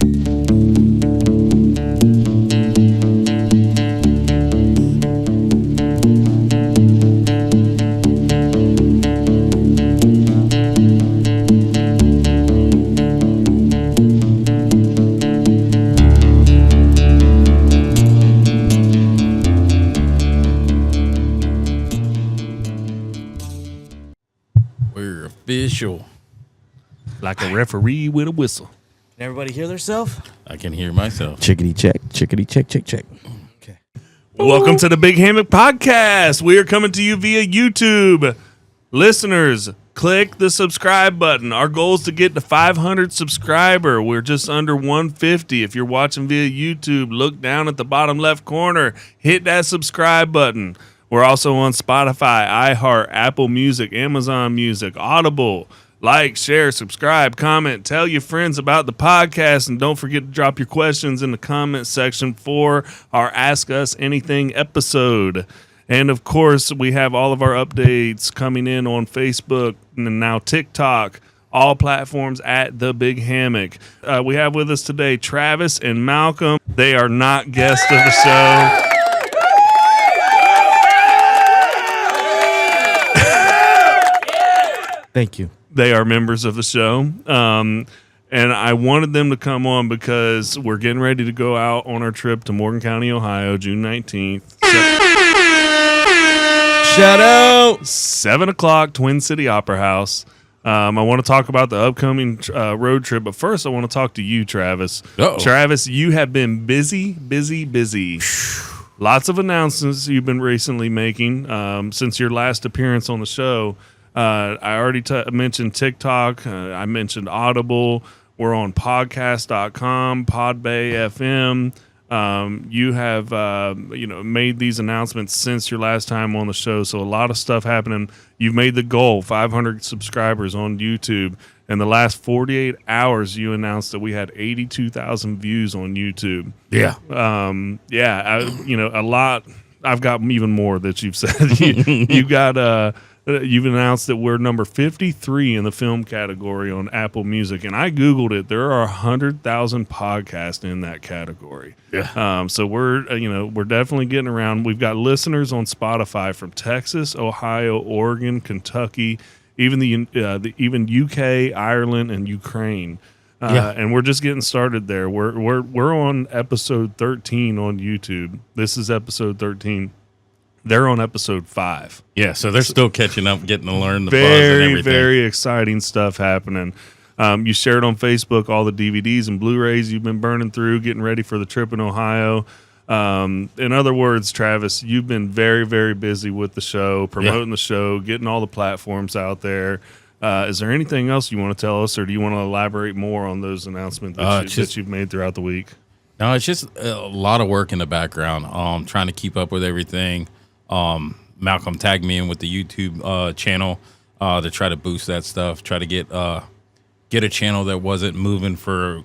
We're official. Like a referee with a whistle. Can everybody hear themselves? I can hear myself. Chickadee check, check. Okay. Welcome to the Big Hammock Podcast. We are coming to you via YouTube. Listeners, click the subscribe button. Our goal is to get to 500 subscriber. We're just under 150. If you're watching via YouTube, look down at the bottom left corner. Hit that subscribe button. We're also on Spotify, iHeart, Apple Music, Amazon Music, Audible. Like, share, subscribe, comment, tell your friends about the podcast, and don't forget to drop your questions in the comment section for our Ask Us Anything episode. And, of course, we have all of our updates coming in on Facebook and now TikTok, all platforms at The Big Hammock. We have with us today Travis and Malcolm. They are not guests of the show. Thank you. They are members of the show. And I wanted them to come on because we're getting ready to go out on our trip to Morgan County, Ohio, June 19th. Shout out. 7 o'clock, Twin City Opera House. I want to talk about the upcoming road trip, but first I want to talk to you, Travis. Uh-oh. Travis, you have been busy. Lots of announcements you've been recently making since your last appearance on the show. I already mentioned TikTok. I mentioned Audible. We're on podcast.com, Podbay FM. You have made these announcements since your last time on the show, so a lot of stuff happening. You've made the goal, 500 subscribers on YouTube. In the last 48 hours, you announced that we had 82,000 views on YouTube. Yeah. A lot. I've got even more that you've said. You've got... You've announced that we're number 53 in the film category on Apple Music, and I Googled it. There are 100,000 podcasts in that category. Yeah. So we're definitely getting around. We've got listeners on Spotify from Texas, Ohio, Oregon, Kentucky, even even UK, Ireland, and Ukraine. And we're just getting started there. We're on episode 13 on YouTube. This is episode 13. They're on episode 5. Yeah, so they're still catching up, getting to learn the buzz and everything. Very exciting stuff happening. You shared on Facebook all the DVDs and Blu-rays you've been burning through, getting ready for the trip in Ohio. In other words, Travis, you've been very, very busy with the show, promoting the show, getting all the platforms out there. Is there anything else you want to tell us, or do you want to elaborate more on those announcements that you've made throughout the week? No, it's just a lot of work in the background, trying to keep up with everything. Malcolm tagged me in with the YouTube channel to try to boost that stuff, try to get a channel that wasn't moving for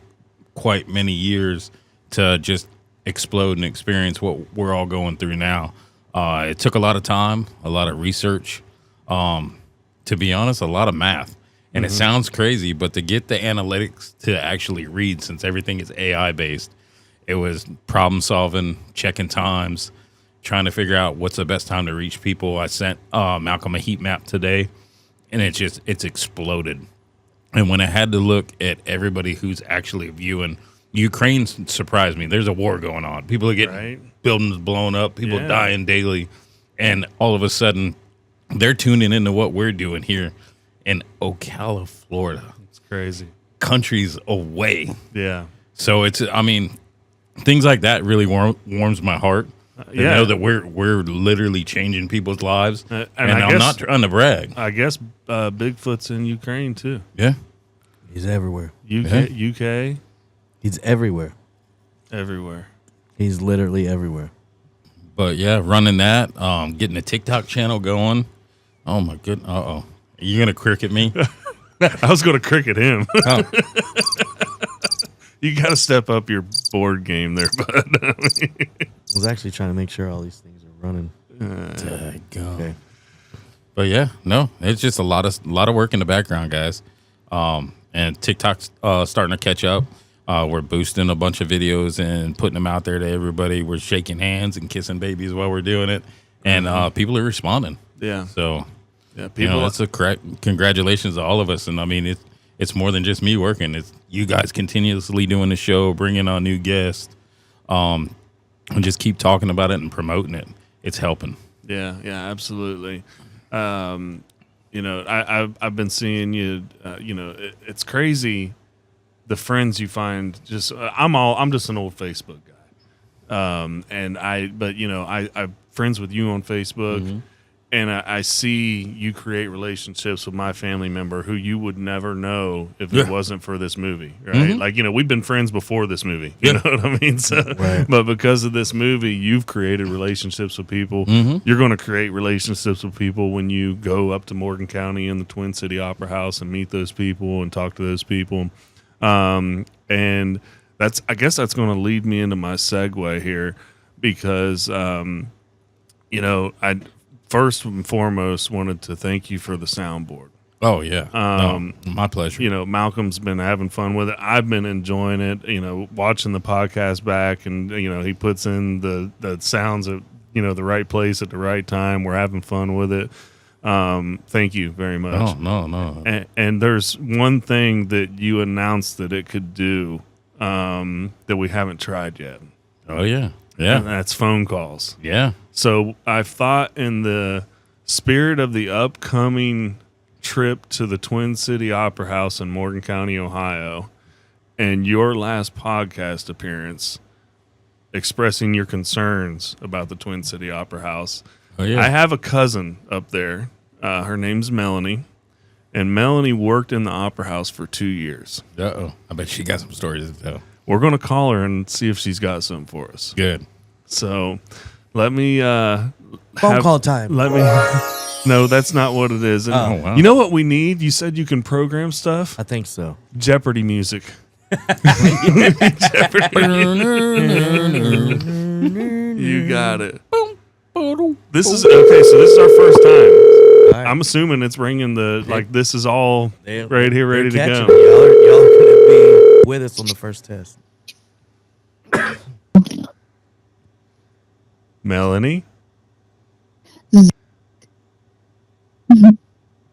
quite many years to just explode and experience what we're all going through now. It took a lot of time, a lot of research, to be honest, a lot of math. And it sounds crazy, but to get the analytics to actually read, since everything is AI based, it was problem solving, checking times, trying to figure out what's the best time to reach people. I sent Malcolm a heat map today, and it's exploded. And when I had to look at everybody who's actually viewing, Ukraine surprised me. There's a war going on. People are getting buildings blown up, people dying daily, and all of a sudden they're tuning into what we're doing here in Ocala, Florida. It's crazy. Countries away. Yeah. So things like that really warms my heart. To know that we're literally changing people's lives, and I'm not trying to brag. I guess Bigfoot's in Ukraine too. Yeah, he's everywhere. UK, he's everywhere. Everywhere. He's literally everywhere. But yeah, running that, getting a TikTok channel going. Oh my goodness! Are you gonna cricket me? I was gonna cricket him. Oh. You got to step up your board game there, bud. I was actually trying to make sure all these things are running. Okay. But yeah, no, it's just a lot of work in the background, guys. And TikTok's starting to catch up. We're boosting a bunch of videos and putting them out there to everybody. We're shaking hands and kissing babies while we're doing it, and people are responding. Yeah. So, Yeah. People. it's a congratulations to all of us. And I mean, it's more than just me working. It's you guys continuously doing the show, bringing on new guests, and just keep talking about it and promoting it. It's helping. Yeah. Yeah. Absolutely. I've been seeing you. It's crazy. The friends you find. I'm just an old Facebook guy. I'm friends with you on Facebook, and I see you create relationships with my family member who you would never know if it wasn't for this movie, right? Like, we've been friends before this movie, you know what I mean? So, but because of this movie, you've created relationships with people. You're going to create relationships with people when you go up to Morgan County in the Twin City Opera House and meet those people and talk to those people. And I guess that's going to lead me into my segue here because, I first and foremost wanted to thank you for the soundboard. Oh yeah. My pleasure. Malcolm's been having fun with it. I've been enjoying it, watching the podcast back and, he puts in the sounds at, the right place at the right time. We're having fun with it. Thank you very much. Oh, no. And there's one thing that you announced that it could do that we haven't tried yet. Oh, yeah. Yeah. And that's phone calls. Yeah. So I thought in the spirit of the upcoming trip to the Twin City Opera House in Morgan County, Ohio, and your last podcast appearance expressing your concerns about the Twin City Opera House. Oh, yeah. I have a cousin up there. Her name's Melanie, and Melanie worked in the Opera House for 2 years. Uh-oh. I bet she got some stories to tell. We're going to call her and see if she's got something for us. Good. So let me... Phone call time. Let me... No, that's not what it is. And wow. You know what we need? You said you can program stuff? I think so. Jeopardy music. Jeopardy. You got it. This is okay. So this is our first time. Right. I'm assuming it's ringing this is all right here, ready to go. Y'all are gonna be with us on the first test. Melanie,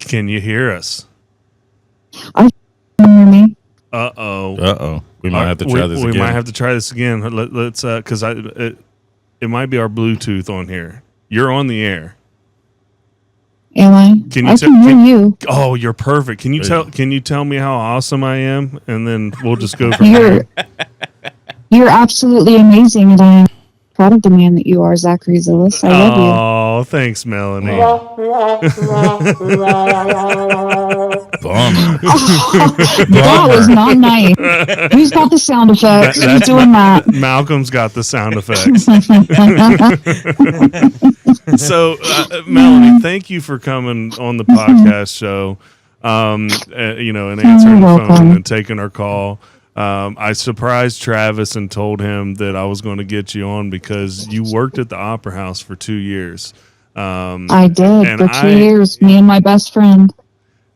can you hear us? Can you hear me? Uh-oh. We might have to try this again. We might have to try this again. Let's because it might be our Bluetooth on here. You're on the air. Am I? I can hear you. Oh, you're perfect. Can you tell me how awesome I am, and then we'll just go from there. You're absolutely amazing, and I'm proud of the man that you are, Zachary Zillis. I love you. Oh, thanks, Melanie. Bummer. That was not nice. Who's got the sound effects? Who's doing that? Malcolm's got the sound effects. So, Melanie, thank you for coming on the podcast show, and answering the phone and taking our call. I surprised Travis and told him that I was going to get you on because you worked at the Opera House for 2 years. I did for 2 years, me and my best friend.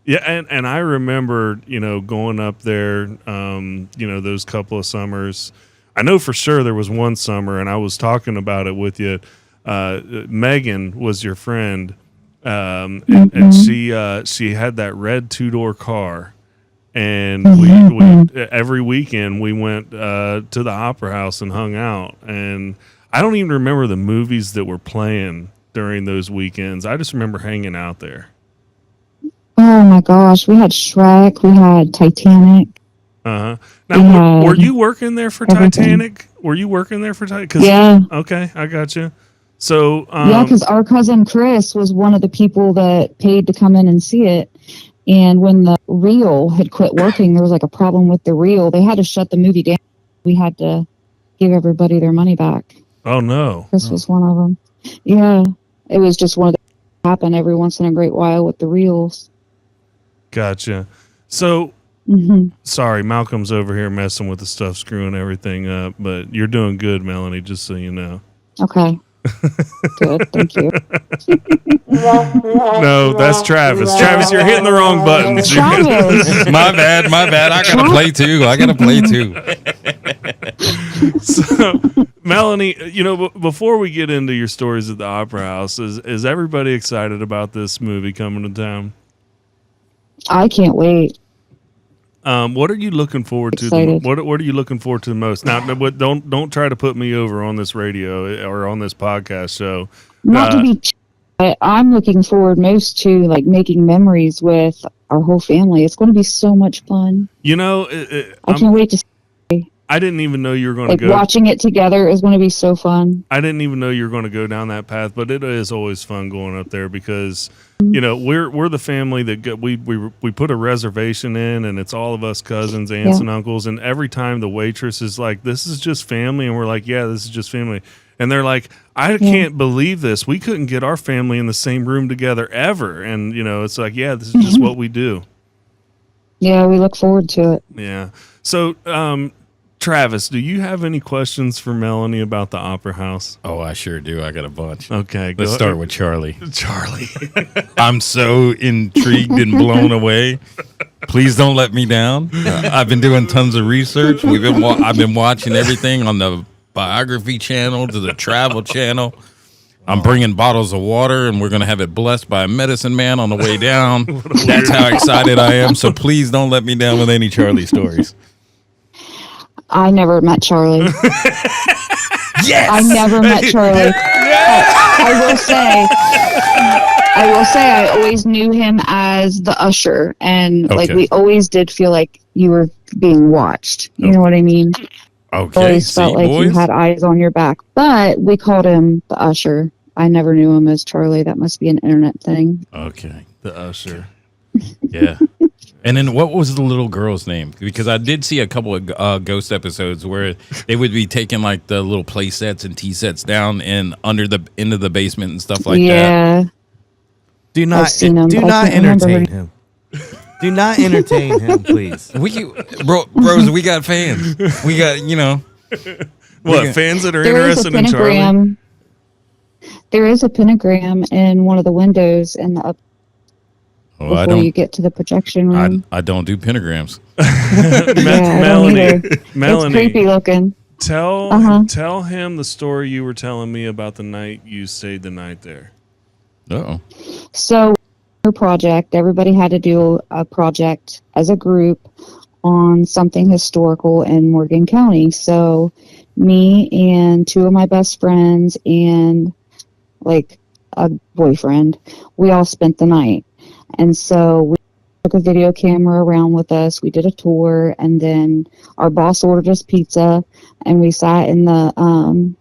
Yeah, and I remember, going up there, those couple of summers. I know for sure there was one summer, and I was talking about it with you. Megan was your friend, and she had that red 2-door car. And we every weekend we went to the Opera House and hung out. And I don't even remember the movies that were playing during those weekends. I just remember hanging out there. Oh my gosh, we had Shrek, we had Titanic. Uh-huh. Now, were you working there for Titanic? Were you working there for Titanic? Yeah. Okay, I got you. So because our cousin Chris was one of the people that paid to come in and see it. And when the reel had quit working, there was a problem with the reel. They had to shut the movie down. We had to give everybody their money back. Oh, no. This was one of them. Yeah. It was just one of the happen every once in a great while with the reels. Gotcha. So, sorry, Malcolm's over here messing with the stuff, screwing everything up. But you're doing good, Melanie, just so you know. Okay. Good, thank you. No, that's Travis. Travis, you're hitting the wrong buttons. Travis. My bad. I gotta play too. So, Melanie, before we get into your stories at the Opera House, is everybody excited about this movie coming to town? I can't wait. What are you looking forward to? What are you looking forward to the most? Now, don't try to put me over on this radio or on this podcast show. Not to be, but I'm looking forward most to like making memories with our whole family. It's going to be so much fun. I can't wait to see. I didn't even know you were going to go. Watching it together is going to be so fun. I didn't even know you were going to go down that path, but it is always fun going up there because we're the family that we put a reservation in, and it's all of us cousins, aunts, and uncles. And every time the waitress is like, "This is just family," and we're like, "Yeah, this is just family," and they're like, "I can't believe this. We couldn't get our family in the same room together ever." And it's like, "Yeah, this is just what we do." Yeah, we look forward to it. Yeah. So, Travis, do you have any questions for Melanie about the Opera House? Oh, I sure do. I got a bunch. Okay. Let's start with Charlie. Charlie. I'm so intrigued and blown away. Please don't let me down. I've been doing tons of research. I've been watching everything on the biography channel to the travel channel. I'm bringing bottles of water, and we're going to have it blessed by a medicine man on the way down. That's how excited I am. So please don't let me down with any Charlie stories. I never met Charlie. Yes! I never met Charlie. I will say I always knew him as the usher, and like we always did feel like you were being watched. You know what I mean? Okay. Always felt like you had eyes on your back, but we called him the usher. I never knew him as Charlie. That must be an internet thing. Okay. The usher. Yeah. And then what was the little girl's name? Because I did see a couple of ghost episodes where they would be taking like the little play sets and tea sets down and into the basement and stuff like that. Yeah. Do not entertain him. Do not entertain him, please. Bros, we got fans. We got, fans that are interested in Charlie? There is a pentagram in one of the windows in the before you get to the projection room. I don't do pentagrams. Melanie, it's creepy looking. Tell him the story you were telling me about the night you stayed the night there. Uh-oh. So, project, everybody had to do a project as a group on something historical in Morgan County. So, me and two of my best friends and like a boyfriend, we all spent the night. And so we took a video camera around with us. We did a tour, and then our boss ordered us pizza, and we sat in the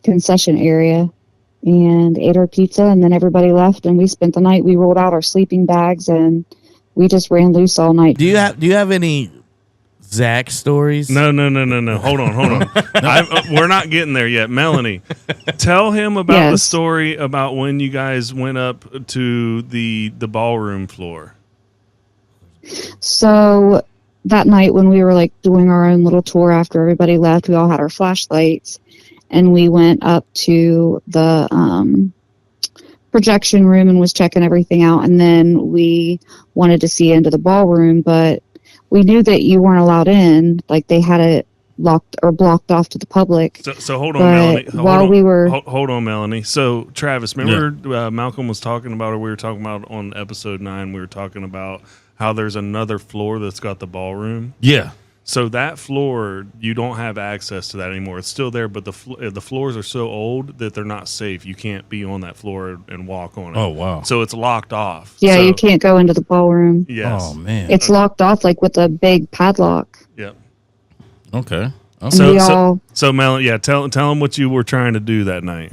concession area and ate our pizza, and then everybody left, and we spent the night. We rolled out our sleeping bags, and we just ran loose all night. Do you have any Zach stories? No. Hold on. We're not getting there yet. Melanie, tell him about the story about when you guys went up to the ballroom floor. So that night when we were like doing our own little tour after everybody left, we all had our flashlights, and we went up to the projection room and was checking everything out, and then we wanted to see into the ballroom, but we knew that you weren't allowed in, like they had it locked or blocked off to the public. So hold on, Melanie. Hold on, Melanie. So Travis, remember Malcolm was talking about, or we were talking about on episode 9, we were talking about how there's another floor that's got the ballroom. Yeah. So that floor, you don't have access to that anymore. It's still there, but the floors are so old that they're not safe. You can't be on that floor and walk on it. Oh, wow. So it's locked off. Yeah, you can't go into the ballroom. Yes. Oh, man. It's locked off like with a big padlock. Yep. Okay. So Melanie, tell them what you were trying to do that night.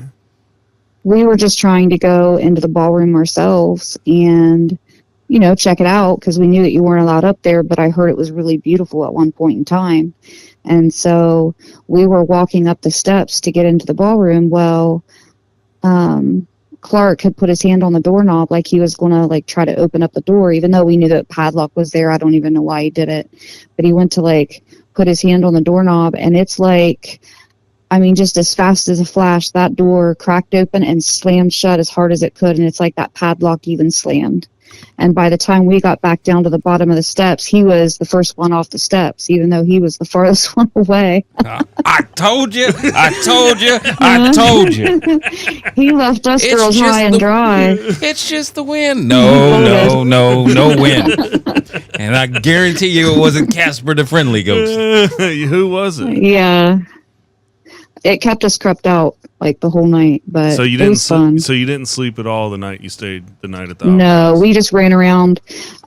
We were just trying to go into the ballroom ourselves and check it out, because we knew that you weren't allowed up there, but I heard it was really beautiful at one point in time. And so we were walking up the steps to get into the ballroom. Well, Clark had put his hand on the doorknob like he was going to try to open up the door, even though we knew that padlock was there. I don't even know why he did it, but he went to put his hand on the doorknob, and it's just as fast as a flash, that door cracked open and slammed shut as hard as it could. And it's like that padlock even slammed. And by the time we got back down to the bottom of the steps, he was the first one off the steps, even though he was the farthest one away. I told you. I told you. I told you. He left us girls high and dry. It's just the wind. No wind. And I guarantee you it wasn't Casper the Friendly Ghost. Who was it? Yeah. It kept us crept out like the whole night, but So you it was fun. So you didn't sleep at all the night you stayed the night at the No, house? we just ran around.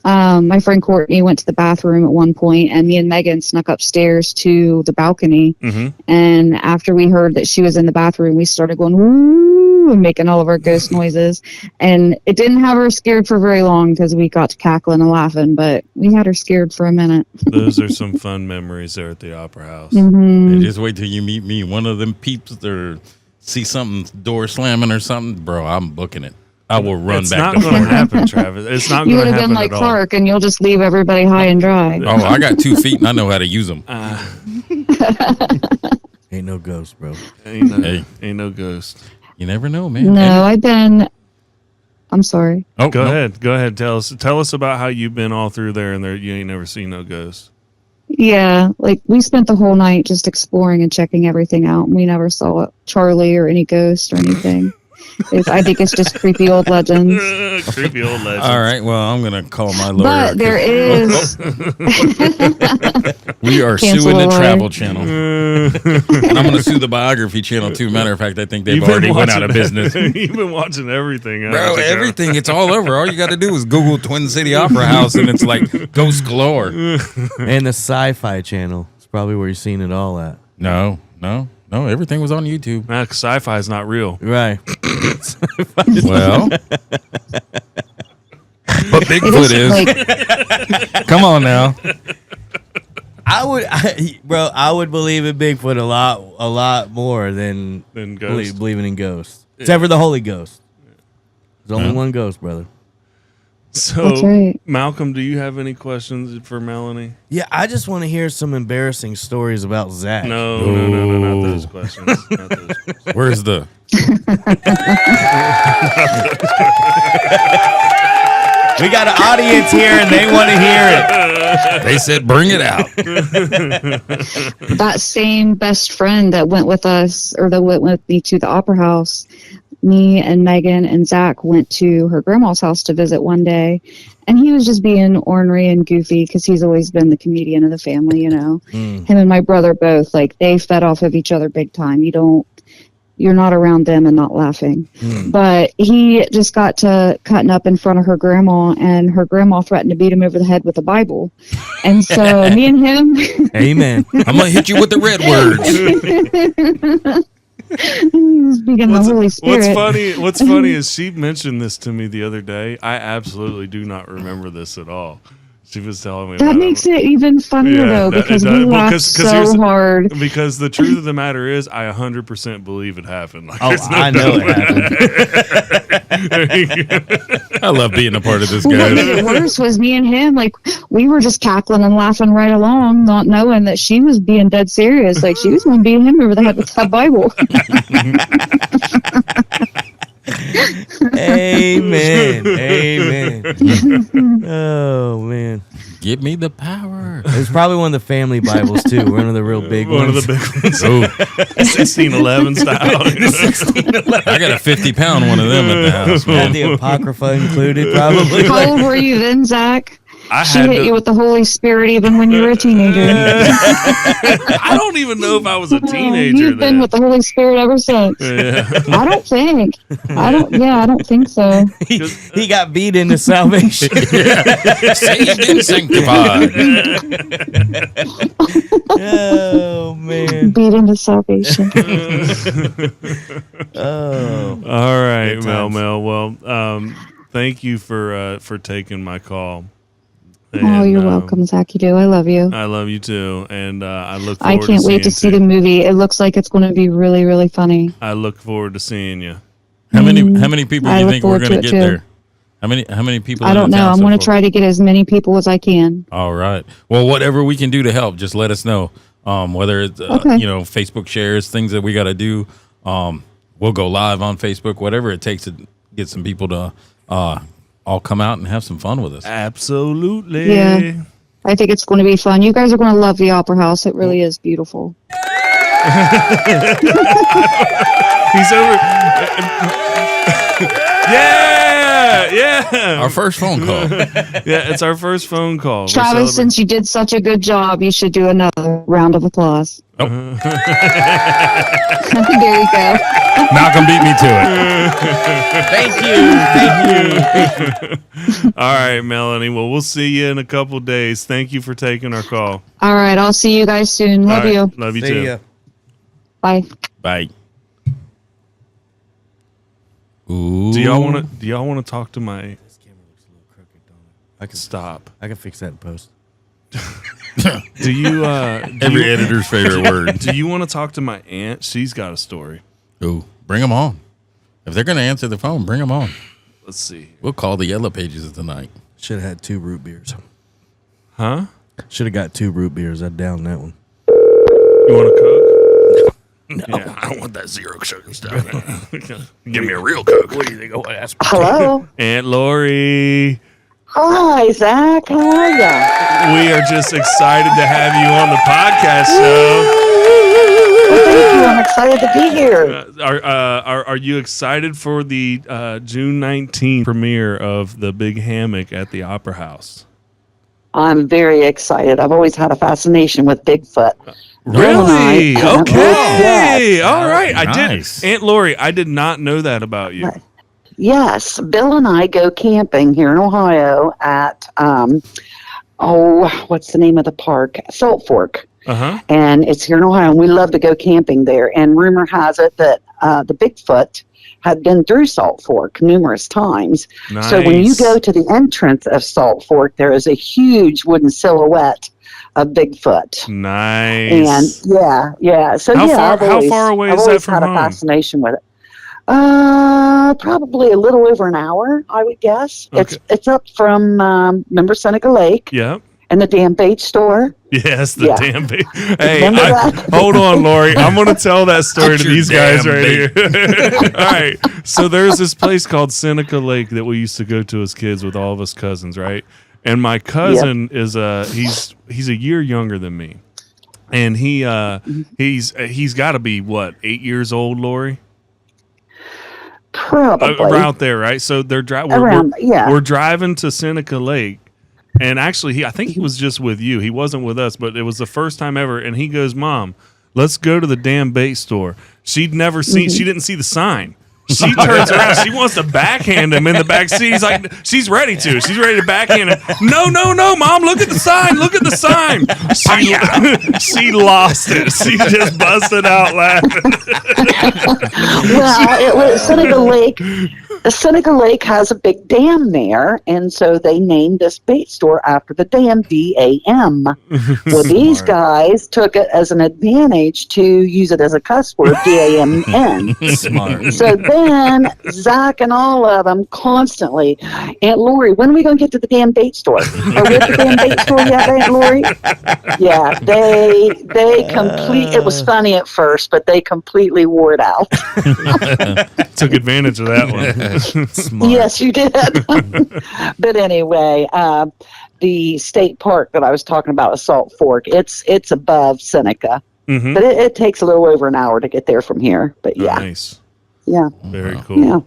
My friend Courtney went to the bathroom at one point, and me and Megan snuck upstairs to the balcony. Mm-hmm. And after we heard that she was in the bathroom, we started going woo and making all of our ghost noises. And it didn't have her scared for very long because we got to cackling and laughing, but we had her scared for a minute. Those are some fun memories there at the Opera House. Mm-hmm. And just wait till you meet me. One of them peeps or see something door slamming or something, bro, I'm booking it. I will run It's back not to going to front. happen, Travis. It's not You going would to have happen been like at all. Clark, and you'll just leave everybody high and dry. Oh, I got 2 feet and I know how to use them. Ain't no ghost, bro. Ain't no ghost. You never know, man. No, I'm sorry. Oh, Go no. ahead. Tell us about how you've been all through there, and there you ain't never seen no ghosts. Yeah, like we spent the whole night just exploring and checking everything out. And we never saw Charlie or any ghost or anything. I think it's just creepy old legends. Creepy old legends. All right, well, I'm going to call my lawyer. But there is. We are Cancel suing the away. Travel Channel. And I'm going to sue the Biography Channel, too. Matter of fact, I think they've You've been already went out watching- of business. You've been watching everything. Bro, haven't you, everything. It's all over. All you got to do is Google Twin City Opera House, and it's like ghost galore. And the Sci-Fi Channel. It's probably where you're seeing it all at. No. Everything was on YouTube. Nah, 'cause sci-fi is not real. Right. Well, but Bigfoot is. Like, Come on now. I would believe in Bigfoot a lot more than Ghosts. believing in ghosts. Except for the Holy Ghost. There's only one ghost, brother. So, That's right. Malcolm, do you have any questions for Melanie? Yeah, I just want to hear some embarrassing stories about Zach. No, not those questions. Not those questions. Where's the? We got an audience here and they want to hear it. They said, bring it out. that same best friend that went with us, or that went with me to the Opera House, me and Megan and Zach went to her grandma's house to visit one day, and he was just being ornery and goofy because he's always been the comedian of the family, you know. Him and my brother both, like, they fed off of each other big time. You're not around them and not laughing. But he just got to cutting up in front of her grandma, and her grandma threatened to beat him over the head with a Bible. And so me and him, Amen. I'm going to hit you with the red words. speaking of the Holy Spirit. What's funny is she mentioned this to me the other day. I absolutely do not remember this at all. She was telling me That about makes it even funnier, though, because we laughed so hard. Because the truth of the matter is, I 100% believe it happened. Like, Oh, there's no I know doubt. it happened. I love being a part of this, What made guys. it worse was me and him, like, we were just cackling and laughing right along, not knowing that she was being dead serious. Like, she was going to beat him over the head with that Bible. Amen. Oh, man. Give me the power. It's probably one of the family Bibles, too. One of the real big One ones. of the big ones. Oh, 1611 style. I got a 50-pound one of them at the house, Had man. the Apocrypha included, probably. How old were you then, Zach? I She had hit you to, with the Holy Spirit even when you were a teenager. I don't even know if I was a teenager You've been then. with the Holy Spirit ever since. Yeah. I don't think. I don't think so. He got beat into salvation. Saved and sanctified. Oh, man. Beat into salvation. Oh. All right, Good Mel. times. Well, thank you for taking my call. Oh, And, you're welcome, Zach. You do. I love you. I love you too, and I look I forward. can't wait to seeing see the movie. It looks like it's going to be really, really funny. I look forward to seeing you. How many people do I you look think we're forward going to to it, get too. there? How many people? I don't in the know. town I'm so going far? to try to get as many people as I can. All right. Well, whatever we can do to help, just let us know. Whether it's Okay. Facebook shares, things that we got to do. We'll go live on Facebook, whatever it takes to get some people to all come out and have some fun with us. Absolutely. Yeah. I think it's going to be fun. You guys are going to love the Opera House. It really is beautiful. He's over. Yeah. Our first phone call. Yeah, it's our first phone call. Travis, since you did such a good job, you should do another round of applause. Oh. There you go. Malcolm beat me to it. Thank you. All right, Melanie. Well, we'll see you in a couple days. Thank you for taking our call. All right. I'll see you guys soon. Love All right, you. Love you See too. ya. Bye. Bye. Ooh. Do y'all want to talk to my? This camera looks a little crooked, don't it? I can stop. I can fix that in post. Do you? Every editor's favorite word. Do you want to talk to my aunt? She's got a story. Ooh, bring them on. If they're going to answer the phone, bring them on. Let's see. We'll call the Yellow Pages tonight. Should have had 2 root beers. Huh? Should have got 2 root beers. I'd down that one. You want to cook? No, Yeah. I don't want that zero sugar stuff. Give me a real Coke. What do you think? Oh, that's Hello. Aunt Lori. Hi, Zach. How are ya? We are just excited to have you on the podcast show. Well, thank you. I'm excited to be here. Are you excited for the June 19th premiere of The Big Hammock at the Opera House? I'm very excited. I've always had a fascination with Bigfoot. Really? Bill and I- Okay. Yes. All right. Nice. I did. Aunt Lori, I did not know that about you. Yes, Bill and I go camping here in Ohio at, what's the name of the park? Salt Fork. Uh-huh. And it's here in Ohio, and we love to go camping there. And rumor has it that the Bigfoot had been through Salt Fork numerous times. Nice. So when you go to the entrance of Salt Fork, there is a huge wooden silhouette of Bigfoot. Nice. And yeah. So How I've far away I've is that always from had home? a fascination with it. Probably a little over an hour, I would guess. Okay. It's up from remember Seneca Lake Yep. and the damn bait store. Yes, the Yeah. damn bait. Hey, Remember that? hold on, Lori. I'm going to tell that story to Your these guys damn right bait. here. All right. So there's this place called Seneca Lake that we used to go to as kids with all of us cousins, right? And my cousin is he's a year younger than me, and he's got to be what, 8 years old, Lori? Probably. Around there, right? So they're we're driving to Seneca Lake, and actually, I think he was just with you. He wasn't with us, but it was the first time ever. And he goes, "Mom, let's go to the damn bait store." She'd never seen. She didn't see the sign. She turns around. She wants to backhand him in the back seat. He's like, she's ready to. She's ready to backhand him. No, Mom, look at the sign. Look at the sign. She lost it. She just busted out laughing. Well, it was Seneca Lake. Seneca Lake has a big dam there, and so they named this bait store after the dam, D-A-M. Well, these guys took it as an advantage to use it as a cuss word, D-A-M-N. Smart. So then Zach and all of them constantly, Aunt Lori, when are we going to get to the damn bait store? Are we at the damn bait store yet, Aunt Lori? Yeah, they it was funny at first, but they completely wore it out. Took advantage of that one. Smart. Yes, you did. But anyway, the state park that I was talking about is Salt Fork. It's above Seneca, Mm-hmm. but it takes a little over an hour to get there from here. But yeah, Nice. yeah, Very cool. yeah.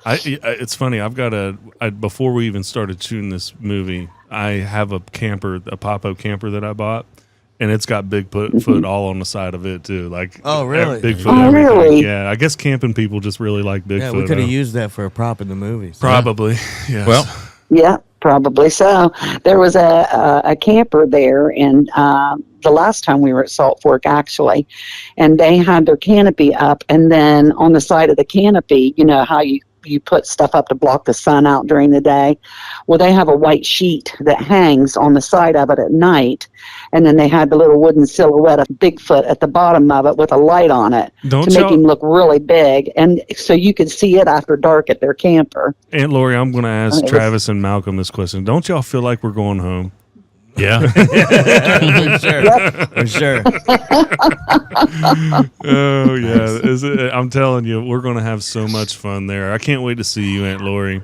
It's funny. I've got before we even started shooting this movie, I have a Papo camper that I bought, and it's got Bigfoot all on the side of it too. Like, Oh, really? Bigfoot. Oh, everything. really? Yeah. I guess camping people just really like Bigfoot. Yeah, we could have huh? used that for a prop in the movie. So. Probably. Yes. Well, Yeah, probably so. There was a camper there, and the last time we were at Salt Fork, actually, and they had their canopy up, and then on the side of the canopy, you know how you put stuff up to block the sun out during the day. Well, they have a white sheet that hangs on the side of it at night, and then they had the little wooden silhouette of Bigfoot at the bottom of it with a light on it to make him look really big, and so you could see it after dark at their camper. Aunt Lori, I'm going to ask It was- Travis and Malcolm this question. Don't y'all feel like we're going home? yeah. For sure. For sure. Oh yeah, I'm telling you, we're going to have so much fun there. I can't wait to see you, Aunt Lori.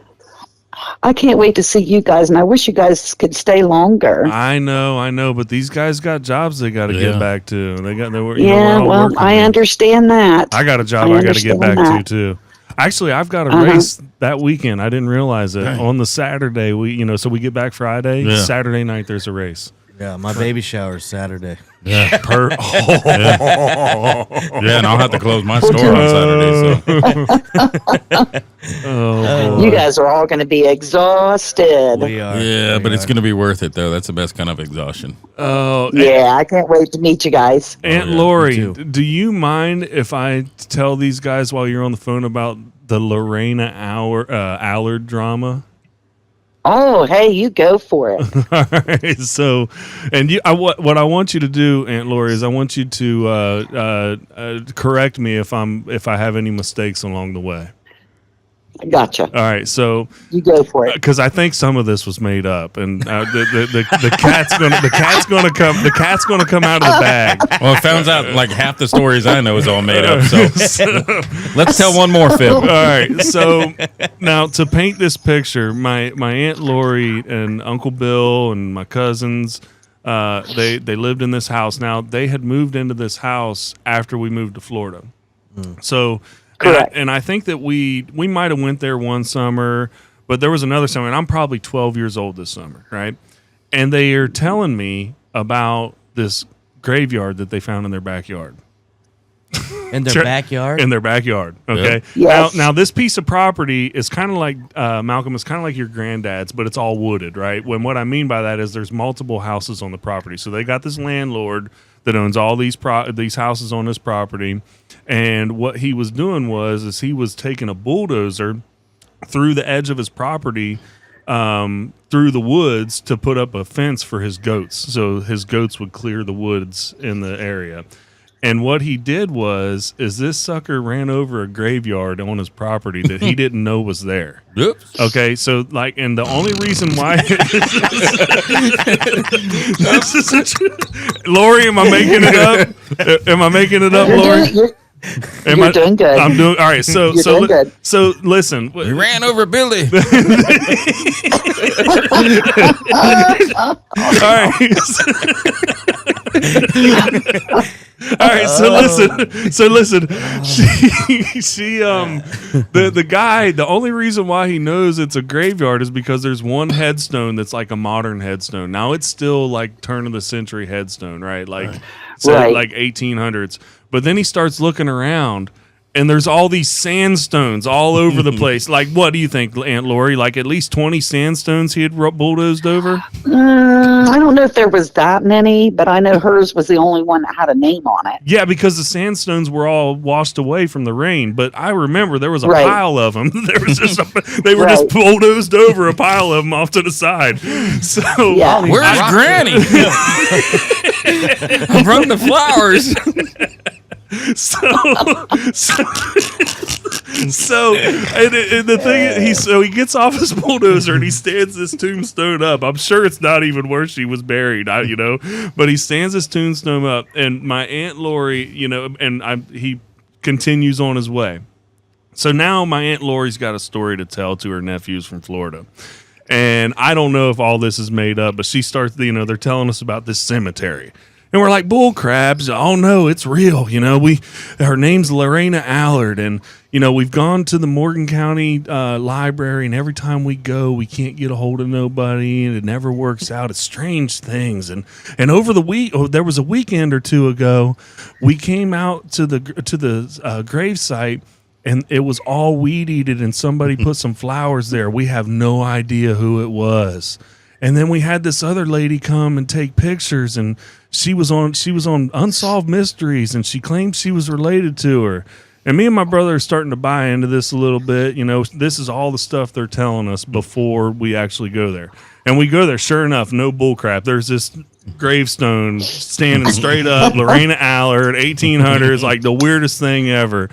I can't wait to see you guys, and I wish you guys could stay longer. I know, but these guys got jobs they got to get back to. They were, I understand that. I got a job I got to get back to too. Actually, I've got a race that weekend. I didn't realize it. On the Saturday, so we get back Friday. Yeah. Saturday night, there's a race. Yeah, my baby shower is Saturday. Yeah, yeah, and I'll have to close my store on Saturday. So. You guys are all going to be exhausted. We are. Yeah, but it's going to be worth it, though. That's the best kind of exhaustion. Oh, yeah, I can't wait to meet you guys. Aunt Lori, do you mind if I tell these guys while you're on the phone about the Lorena Allard drama? Oh, hey, you go for it. All right. So, and what I want you to do, Aunt Lori, is I want you to correct me if I have any mistakes along the way. Gotcha. All right, so you go for it, because I think some of this was made up, and the cat's gonna come out of the bag. Well, it found out like half the stories I know is all made up. So let's tell one more fib. All right, so now to paint this picture, my Aunt Lori and Uncle Bill and my cousins, they lived in this house. Now they had moved into this house after we moved to Florida, so. Correct. And I think that we might have went there one summer, but there was another summer, and I'm probably 12 years old this summer, right? And they are telling me about this graveyard that they found in their backyard. In their backyard? In their backyard, okay? Yep. Yes. Now, this piece of property is kind of like, Malcolm, it's kind of like your granddad's, but it's all wooded, right? When what I mean by that is there's multiple houses on the property. So they got this landlord that owns all these houses on this property. And what he was doing was he was taking a bulldozer through the edge of his property, through the woods to put up a fence for his goats. So his goats would clear the woods in the area. And what he did is this sucker ran over a graveyard on his property that he didn't know was there. Yep. Okay, so and the only reason why this is Lori, am I making it up? Am I making it up, Lori? You're doing good. I'm doing all right. So doing good. So listen, We ran over Billy. all right. All right, so listen. The guy, the only reason why he knows it's a graveyard is because there's one headstone that's like a modern headstone. Now it's still like turn of the century headstone, right? Like like 1800s. But then he starts looking around, and there's all these sandstones all over the place. Like, what do you think, Aunt Lori? Like at least 20 sandstones he had bulldozed over? I don't know if there was that many, but I know hers was the only one that had a name on it. Yeah, because the sandstones were all washed away from the rain. But I remember there was a pile of them. There was just they were just bulldozed over a pile of them off to the side. So where's Granny? I brought the flowers. So the thing is, he gets off his bulldozer and he stands this tombstone up. I'm sure it's not even where she was buried, but he stands this tombstone up, and my Aunt Lori, he continues on his way. So now my Aunt Lori's got a story to tell to her nephews from Florida. And I don't know if all this is made up, but she starts, they're telling us about this cemetery. And we're like, bull crabs. Oh, no, it's real. Her name's Lorena Allard. And, we've gone to the Morgan County Library, and every time we go, we can't get a hold of nobody, and it never works out. It's strange things. And over the week, there was a weekend or two ago, we came out to the gravesite, and it was all weed-eated, and somebody put some flowers there. We have no idea who it was. And then we had this other lady come and take pictures, and she was on Unsolved Mysteries, and she claimed she was related to her. And me and my brother are starting to buy into this a little bit. This is all the stuff they're telling us before we actually go there. And we go there, sure enough, no bullcrap. There's this gravestone standing straight up, Lorena Allard, 1800s, like the weirdest thing ever.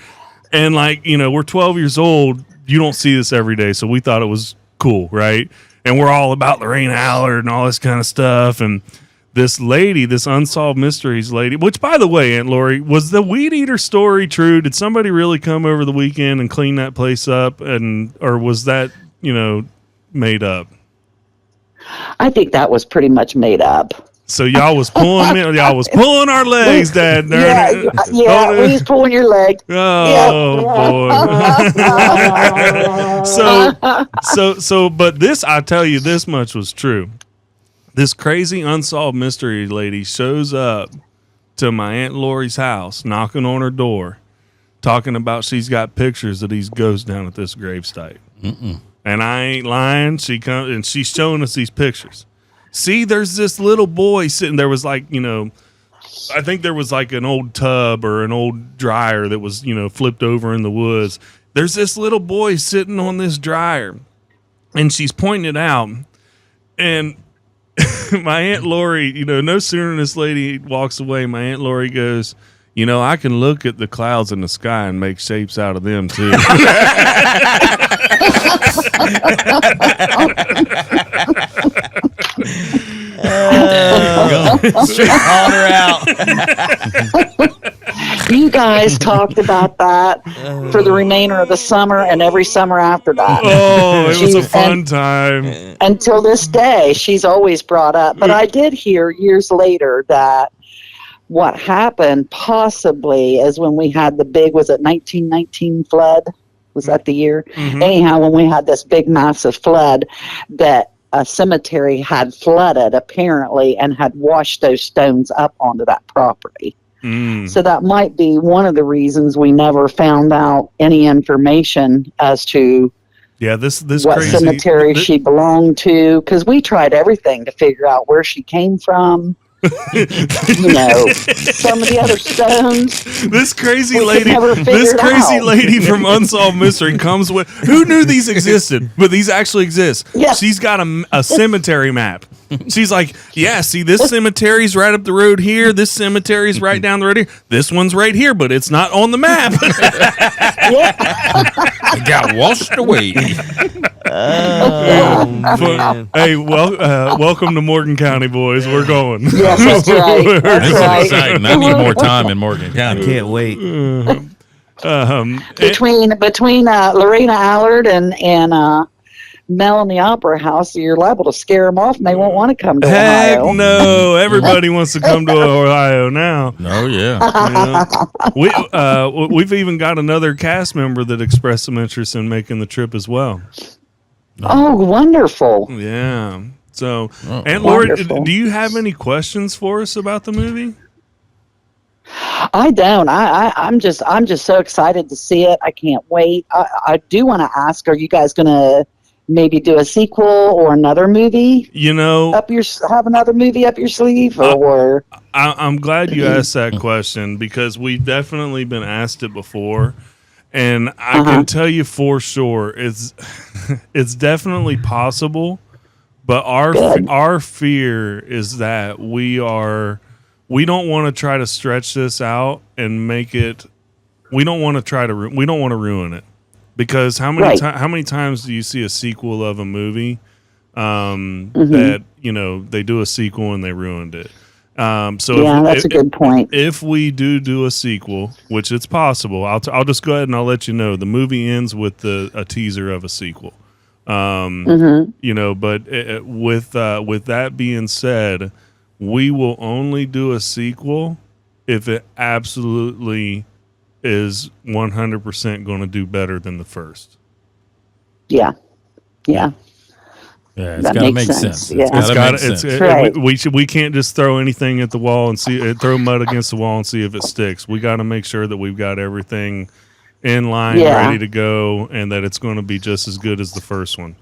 And we're 12 years old. You don't see this every day, so we thought it was cool, right? And we're all about Lorena Allard and all this kind of stuff. And this lady, this Unsolved Mysteries lady, which, by the way, Aunt Lori, was the weed eater story true? Did somebody really come over the weekend and clean that place up? Or was that, made up? I think that was pretty much made up. So y'all was pulling our legs, Dad. Yeah, we was pulling your leg. Oh boy. So, but this, I tell you, this much was true. This crazy unsolved mystery lady shows up to my Aunt Lori's house, knocking on her door, talking about she's got pictures of these ghosts down at this gravesite. And I ain't lying. She comes and she's showing us these pictures. See, there's this little boy sitting there. Was like, I think there was like an old tub or an old dryer that was, flipped over in the woods. There's this little boy sitting on this dryer, and she's pointing it out. And my Aunt Lori, no sooner than this lady walks away, my Aunt Lori goes, I can look at the clouds in the sky and make shapes out of them too. Called her out. You guys talked about that for the remainder of the summer and every summer after that. Oh, it was a fun time. Until this day, she's always brought up. But I did hear years later that what happened possibly is when we had the big, was it 1919 flood? Was that the year? Mm-hmm. Anyhow, when we had this big, massive flood, that a cemetery had flooded apparently and had washed those stones up onto that property. So that might be one of the reasons we never found out any information as to this what crazy cemetery she belonged to, because we tried everything to figure out where she came from. Some of the other stones. This crazy lady from Unsolved Mystery comes with, who knew these existed? But these actually exist. Yeah. She's got a cemetery map. She's like, see, this cemetery's right up the road here. This cemetery's right down the road here. This one's right here, but it's not on the map. It got washed away. Hey, welcome to Morgan County, boys. We're going. Yes, that's right. This is exciting. I need more time in Morgan County. I can't wait. Between Lorena Allard and Mel in the Opera House, you're liable to scare them off, and they won't want to come to Ohio. No, everybody wants to come to Ohio now. Oh yeah. We've even got another cast member that expressed some interest in making the trip as well. Oh, wonderful! Yeah. So, Aunt Lori, do you have any questions for us about the movie? I don't. I'm just so excited to see it. I can't wait. I do want to ask: are you guys going to maybe do a sequel or another movie? Have another movie up your sleeve, or? I'm glad you asked that question, because we've definitely been asked it before, and I can tell you for sure it's definitely possible. But our fear is that we don't want to try to stretch this out and make it. We don't want to ruin it. Because how many times do you see a sequel of a movie that they do a sequel and they ruined it? That's a good point. If we do a sequel, which it's possible, I'll just go ahead and I'll let you know. The movie ends with a teaser of a sequel. But with that being said, we will only do a sequel if it absolutely is 100% going to do better than the first. Yeah, it's got to make sense. We can't just throw anything at the wall and throw mud against the wall and see if it sticks. We got to make sure that we've got everything in line, ready to go, and that it's going to be just as good as the first one.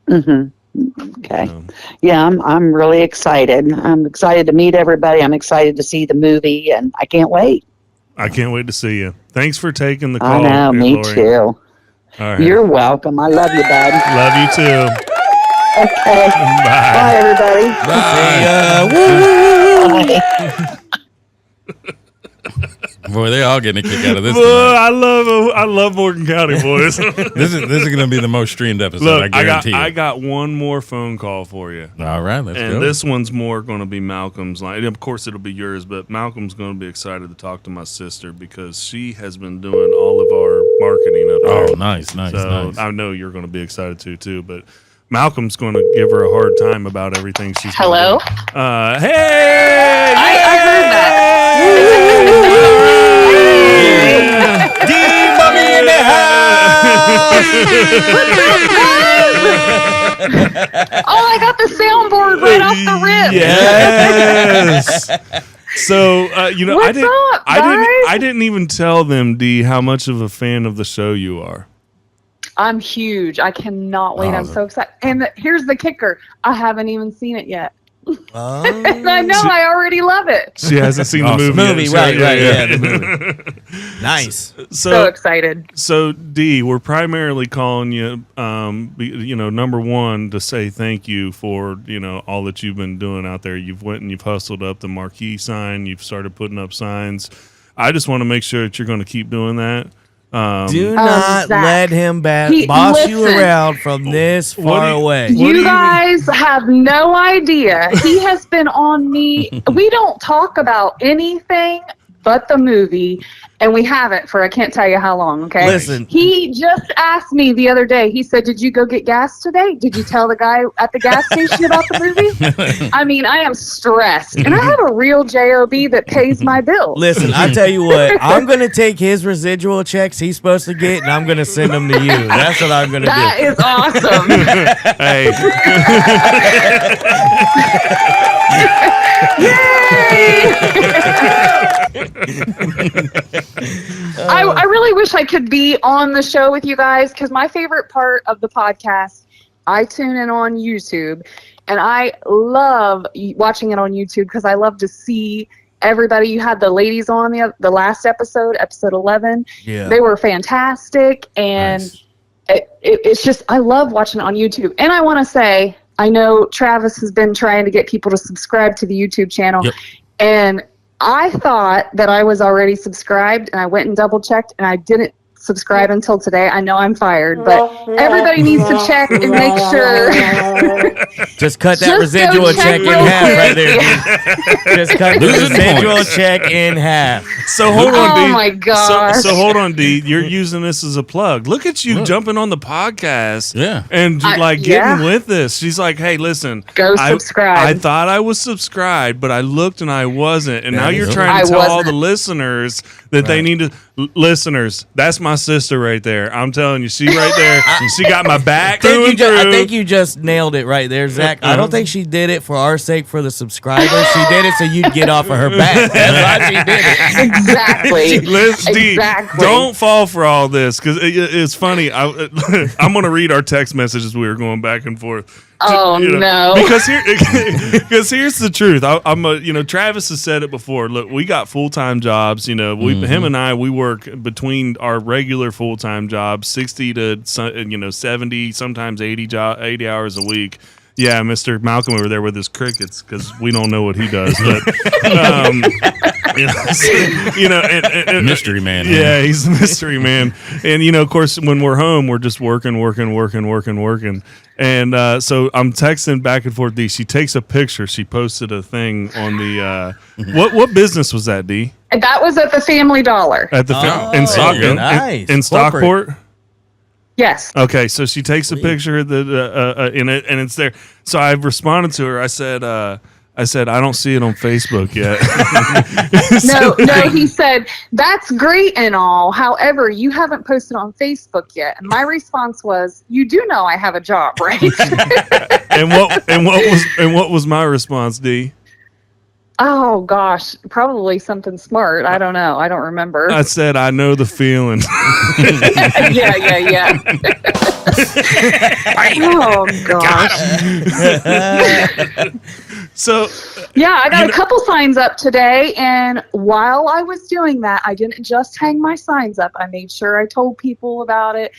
Okay. I'm really excited. I'm excited to meet everybody. I'm excited to see the movie, and I can't wait. I can't wait to see you. Thanks for taking the call. I know, me Lori. too. All right. You're welcome. I love you, bud. Love you too. Okay. Bye, everybody. Bye. Boy, they're all getting a kick out of this. I love Morgan County, boys. This is going to be the most streamed episode. Look, I guarantee I got one more phone call for you. All right, let's go. And this one's more going to be Malcolm's line. Of course, it'll be yours, but Malcolm's going to be excited to talk to my sister because she has been doing all of our marketing up there. Oh, nice. I know you're going to be excited too. But Malcolm's going to give her a hard time about everything she's Hello? been doing. Hey! I heard that. D-Buggy in the house! Oh, I got the soundboard right off the rip. Yes. So What's up, guys? I didn't even tell them, D, how much of a fan of the show you are. I'm huge. I cannot wait. I'm so excited. And here's the kicker. I haven't even seen it yet. And I know I already love it. She hasn't seen the movie yet. Right, the movie. Nice. So excited. So, D, we're primarily calling you, number one, to say thank you for, all that you've been doing out there. You've went and you've hustled up the marquee sign. You've started putting up signs. I just want to make sure that you're going to keep doing that. Do not let him boss you around from this far away. You guys have no idea. He has been on me. We don't talk about anything but the movie, and we haven't for I can't tell you how long, okay? Listen. He just asked me the other day, he said, "Did you go get gas today? Did you tell the guy at the gas station about the movie?" I mean, I am stressed, and I have a real job that pays my bills. Listen, I tell you what, I'm going to take his residual checks he's supposed to get, and I'm going to send them to you. That's what I'm going to do. That is awesome. Hey. I really wish I could be on the show with you guys, because my favorite part of the podcast, I tune in on YouTube, and I love watching it on YouTube because I love to see everybody. You had the ladies on the last episode 11. Yeah. They were fantastic, and Nice. it's just, I love watching it on YouTube. And I want to say, I know Travis has been trying to get people to subscribe to the YouTube channel. Yep. And I thought that I was already subscribed, and I went and double checked, and I didn't subscribe until today. I know I'm fired, but everybody needs to check and make sure. Just cut that Just residual go check check in real half quick. right there, dude. Just cut the Losing residual points. check in half. So hold on, D. Oh my gosh. So hold on, D. You're using this as a plug. Look at you jumping on the podcast. Yeah. And getting with this. She's like, hey, listen. Go subscribe. I thought I was subscribed, but I looked and I wasn't. And now you're is. trying to I tell all wasn't. the listeners that they need to. Listeners, that's my sister right there. I'm telling you, she right there. She got my back through and through. I think you just nailed it right there, Zach. I don't think she did it for our sake, for the subscribers. She did it so you'd get off of her back. That's why she did it. Exactly. Exactly. Don't fall for all this, because it's funny. I'm going to read our text messages we were going back and forth. Oh, no. Because here's the truth. Travis has said it before. Look, we got full-time jobs. Him and I, we work between our regular full-time jobs, 60 to 70, sometimes 80 hours a week. Yeah, Mr. Malcolm over there with his crickets, because we don't know what he does. But Mystery man. Yeah, he's the mystery man. And of course, when we're home, we're just working. And so I'm texting back and forth. D. She takes a picture. She posted a thing on the what business was that, D? And that was at the Family Dollar. At the in nice. in Stockport. Yes. Okay, so she takes a picture of in it, and it's there. So I responded to her. I said, I don't see it on Facebook yet. No, he said, that's great and all. However, you haven't posted on Facebook yet. And my response was, you do know I have a job, right? and what was my response, D? Oh, gosh. Probably something smart. I don't know. I don't remember. I said, I know the feeling. Yeah. Oh, gosh. So, yeah, I got a couple signs up today, and while I was doing that, I didn't just hang my signs up. I made sure I told people about it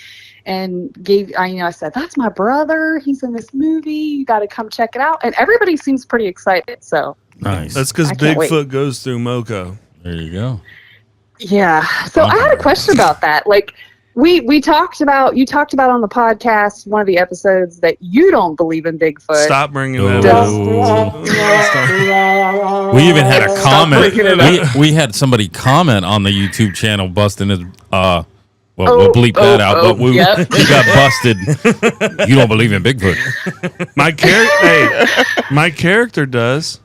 and I said, that's my brother. He's in this movie. You got to come check it out. And everybody seems pretty excited, so. Nice. That's because Bigfoot goes through Moco. There you go. Yeah. So I had a question about that. Like, you talked about on the podcast, one of the episodes, that you don't believe in Bigfoot. Stop bringing that up. We even had a comment. We had somebody comment on the YouTube channel busting his Well, we'll bleep that out. But we yep. got busted. You don't believe in Bigfoot? My character does.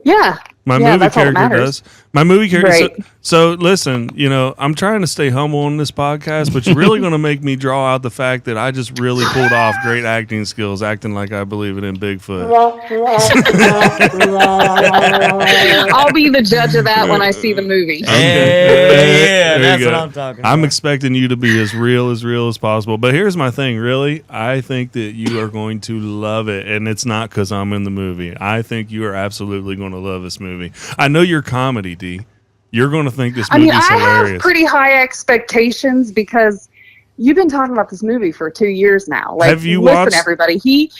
Yeah. My Yeah, movie that's all that character matters. does. My movie character. Right. So listen, I'm trying to stay humble on this podcast, but you're really going to make me draw out the fact that I just really pulled off great acting skills, acting like I believe in Bigfoot. I'll be the judge of that when I see the movie. Yeah, There that's you what go. I'm talking about. I'm expecting you to be as real as possible. But here's my thing, really. I think that you are going to love it, and it's not because I'm in the movie. I think you are absolutely going to love this movie. I know you're comedy, D. You're going to think this movie's I hilarious. have pretty high expectations because you've been talking about this movie for 2 years now. Like, Have you listen, watched- everybody, he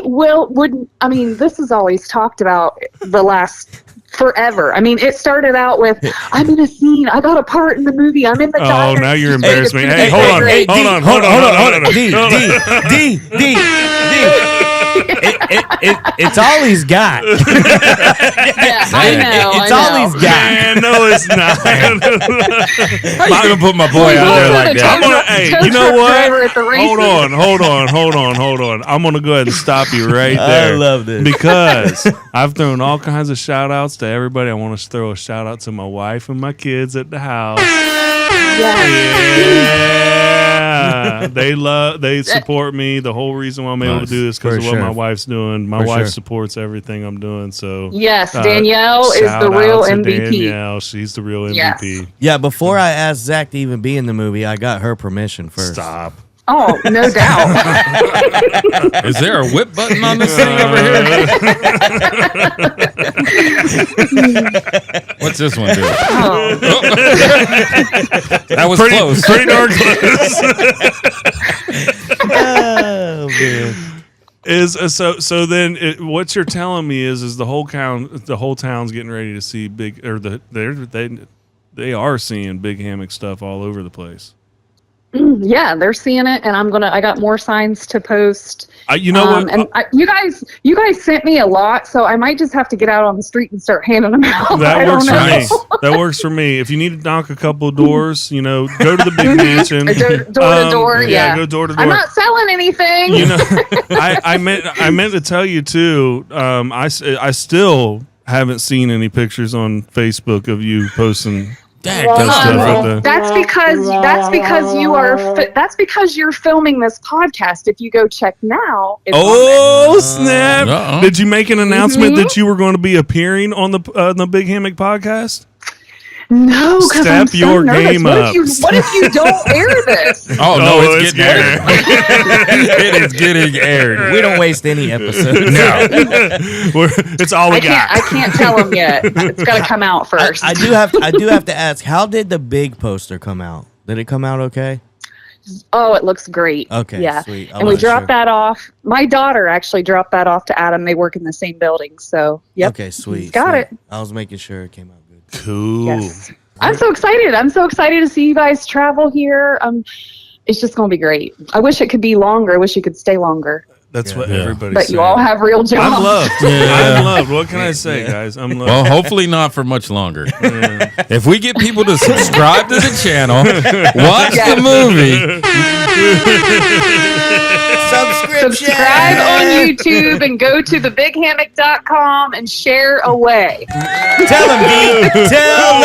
wouldn't. I mean, this is always talked about the last forever. I mean, it started out with, I'm in a scene, I got a part in the movie, I'm in the Oh, diner. now you're And embarrassing me. it's Hey, gonna hold be on. great. Hold on. D. It's all he's got. Yeah, I know. It's I all know. he's got. Man, no, it's not. How you gonna put my boy out there like that? I'm gonna, hey, you know Driver at the what? races. Hold on. I'm gonna go ahead and stop you right there. I love this. Because I've thrown all kinds of shout outs to everybody. I want to throw a shout out to my wife and my kids at the house. Yeah. They support me. The whole reason why I'm able to do this because For of what sure. my wife's doing. My For wife sure. supports everything I'm doing. So Yes, Danielle is shout the real out to MVP. Danielle, she's the real Yes. MVP. Yeah, before I asked Zach to even be in the movie, I got her permission first. Stop. Oh, no doubt. Is there a whip button on this thing over here? What's this one do? Oh. That was close. Pretty darn close. Oh, man. So then what you're telling me is the whole town's getting ready to see big, or they are seeing Big Hammock stuff all over the place. Yeah, they're seeing it, and I got more signs to post. You know what? And you guys sent me a lot, so I might just have to get out on the street and start handing them out. That I works don't for know. me. That works for me. If you need to knock a couple of doors, go to the big mansion. Door to door, yeah. Go door to door. I'm not selling anything. I meant to tell you too. I still haven't seen any pictures on Facebook of you posting. That's because you're filming this podcast. If you go check now, it's on Snap! Uh-oh. Did you make an announcement that you were going to be appearing on the Big Hammock podcast? there. No, because I'm Step so your nervous. game What up. if you don't air this? Oh no, it's getting getting aired. It is getting aired. We don't waste any episodes. No. It's all we got. I can't tell them yet. It's got to come out first. I do have to ask, how did the big poster come out? Did it come out okay? Oh, it looks great. Okay, yeah. sweet. I And we wasn't dropped sure. that off. My daughter actually dropped that off to Adam. They work in the same building, so yep. Okay, sweet. Got sweet. it. I was making sure it came out good. Cool. Yes. I'm so excited. I'm so excited to see you guys travel here. It's just going to be great. I wish it could be longer. I wish you could stay longer. That's what Yeah. everybody's But saying. you all have real jobs. I'm loved. I'm loved. What can I say, guys? I'm loved. Well, hopefully not for much longer. If we get people to subscribe to the channel, watch the movie. Subscribe on YouTube and go to thebighammock.com and share away. Tell them, D. Tell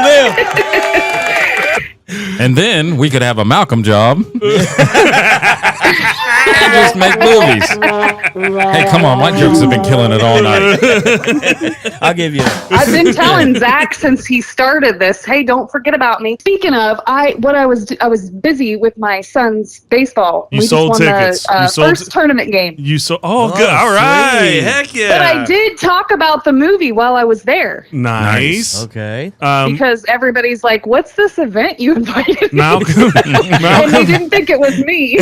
them. And then we could have a Malcolm job. And just make movies. Hey, come on, my jokes have been killing it all night. I'll give you that. I've been telling Zach since he started this, hey, don't forget about me. Speaking of, I was busy with my son's baseball. You We sold just won tickets. the You sold first tournament game. You so Oh, good. All right. sweet. Heck yeah. But I did talk about the movie while I was there Nice. Okay. because everybody's like, what's this event you invited me Malcolm. to? And they didn't think it was me.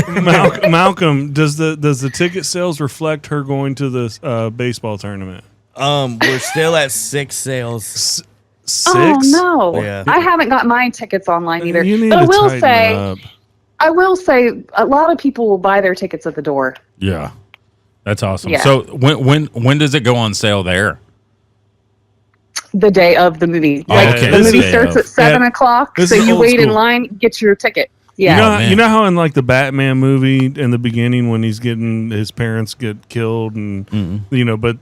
Malcolm, does the ticket sales reflect her going to the baseball tournament? We're still at 6 sales. 6? Oh, no. Yeah. I haven't got my tickets online either. You need But to tighten up. I will say a lot of people will buy their tickets at the door. Yeah, that's awesome. Yeah. So when does it go on sale there? the day of the movie. Oh, Like okay. the movie Day starts of. at 7:00, This so is you old wait in school. line, get your ticket. Yeah. You know how in like the Batman movie in the beginning when he's getting his parents get killed and but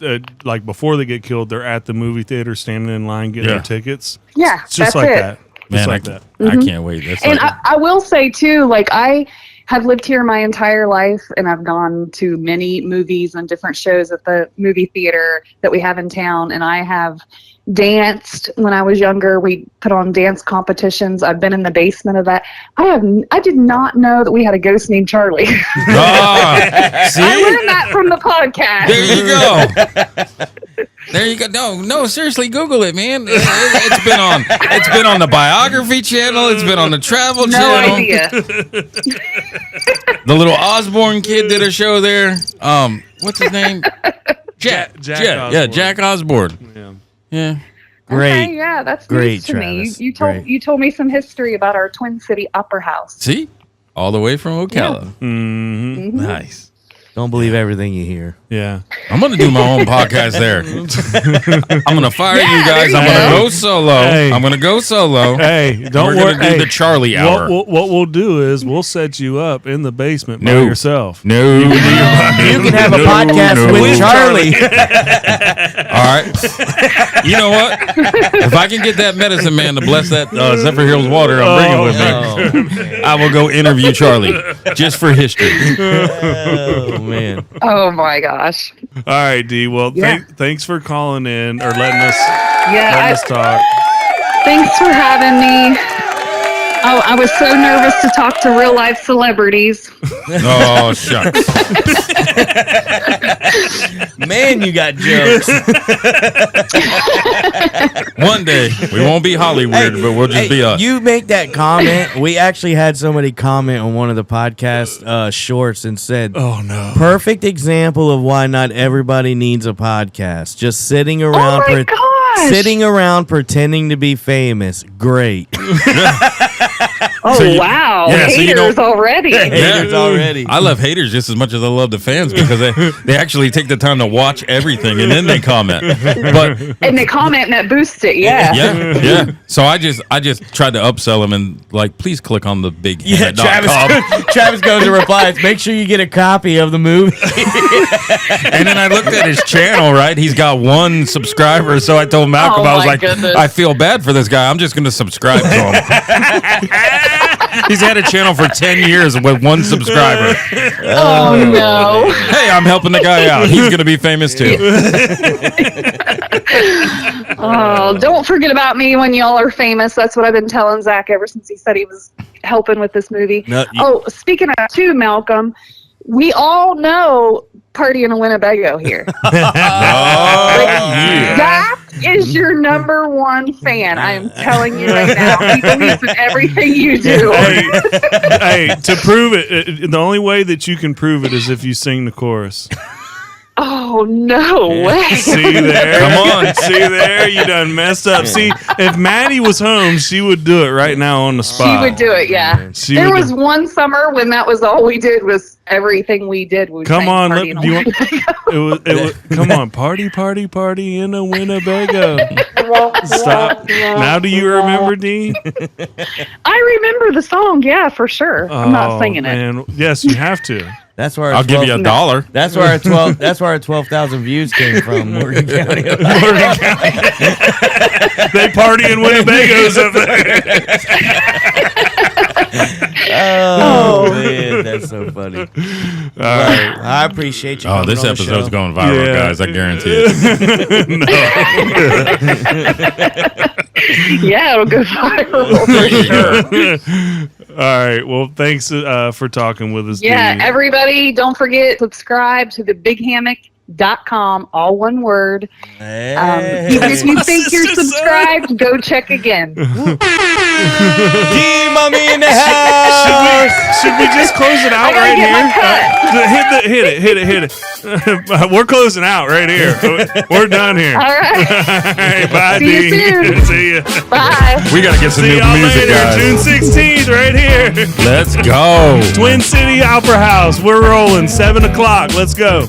like before they get killed they're at the movie theater standing in line getting their tickets. Yeah, It's just that's like it. that. Just Man, like that. I can't wait. That's And like I will say too, like I have lived here my entire life, and I've gone to many movies and different shows at the movie theater that we have in town, and I have danced when I was younger. We put on dance competitions. I've been in the basement of that. I did not know that we had a ghost named Charlie. see? I learned that from the podcast. There you go. No, seriously, Google it, man. It's been on the biography channel. It's been on the travel No channel. idea. The little Osborne kid did a show there. What's his name? Jack Osborne. Jack Osborne. Yeah. Great. Okay, yeah, that's Great, news to me. Travis. You told me some history about our Twin City Opera House. See? All the way from Ocala. Mm-hmm. Nice. Don't believe everything you hear. Yeah. I'm going to do my own podcast there. I'm going to fire you guys. I'm going to go solo. Hey. I'm going to go solo. Hey, don't We're worry. going to do the Charlie hour. What we'll do is we'll set you up in the basement by No. yourself. No. You can have a podcast with Charlie. All right. You know what? If I can get that medicine man to bless that Zephyr Hills water I'm bringing with me, I will go interview Charlie just for history. Oh, man. Oh my gosh. All right, D. Well, Yeah. thanks for calling in or letting us Yeah, talk. thanks for having me. Oh, I was so nervous to talk to real life celebrities. Oh, shucks. Man, you got jokes. One day, we won't be Hollywood, but we'll just be us. You make that comment. We actually had somebody comment on one of the podcast shorts and said, Oh, no. perfect example of why not everybody needs a podcast. Just sitting around, Oh my gosh. sitting around pretending to be famous. Great. Oh, So you- wow. yeah, so you Haters don't- already. Haters already. I love haters just as much as I love the fans because they actually take the time to watch everything and then they comment. But And they comment and that boosts it. Yeah. yeah. So I just tried to upsell them and like, please click on the big Yeah, Travis goes and replies, make sure you get a copy of the movie. And then I looked at his channel, right? He's got 1 subscriber. So I told Malcolm, Oh, I was my like, goodness. I feel bad for this guy. I'm just going to subscribe to him. He's had a channel for 10 years with 1 subscriber. Oh, no. Hey, I'm helping the guy out. He's going to be famous too. Oh, don't forget about me when y'all are famous. That's what I've been telling Zach ever since he said he was helping with this movie. No, Speaking of too, Malcolm, we all know Party in a Winnebago here. Zach is your number 1 fan. I am telling you right now. He believes in everything you do. Hey, to prove it, the only way that you can prove it is if you sing the chorus. Oh, no way. See there? Come on. See there? You done messed up. See, if Maddie was home, she would do it right now on the She spot. would do it, yeah. She There would was one summer when that was all we did was everything we did. We Come sang on, Party in a do you want- Winnebago. it was, come on, party in a Winnebago. Stop. Now do you remember, D? I remember the song, yeah, for sure. I'm not singing it. Man. Yes, you have to. that's where our I'll give you $1. That's where our 12,000 views came from, Morgan County. They party in Winnebagos up there. Oh man, that's so funny. All right. I appreciate you. Oh, coming this on the episode's show. going viral, Yeah. guys. I guarantee it. Yeah, it'll go viral for sure. All right. Well, thanks for talking with us. Yeah, D. everybody, don't forget, subscribe to thebighammock.com, all one word. Even if you think you're subscribed, go check again. D Mommy in the house. Should we just close it out I gotta right get here? my cut. Hit it. We're closing out right here. We're done here. All right. All right, bye, See you D. soon. See ya. Bye. We got to get some See new y'all music, later. guys. June 16th, right here. Let's go. Twin City Opera House. We're rolling. 7 o'clock. Let's go.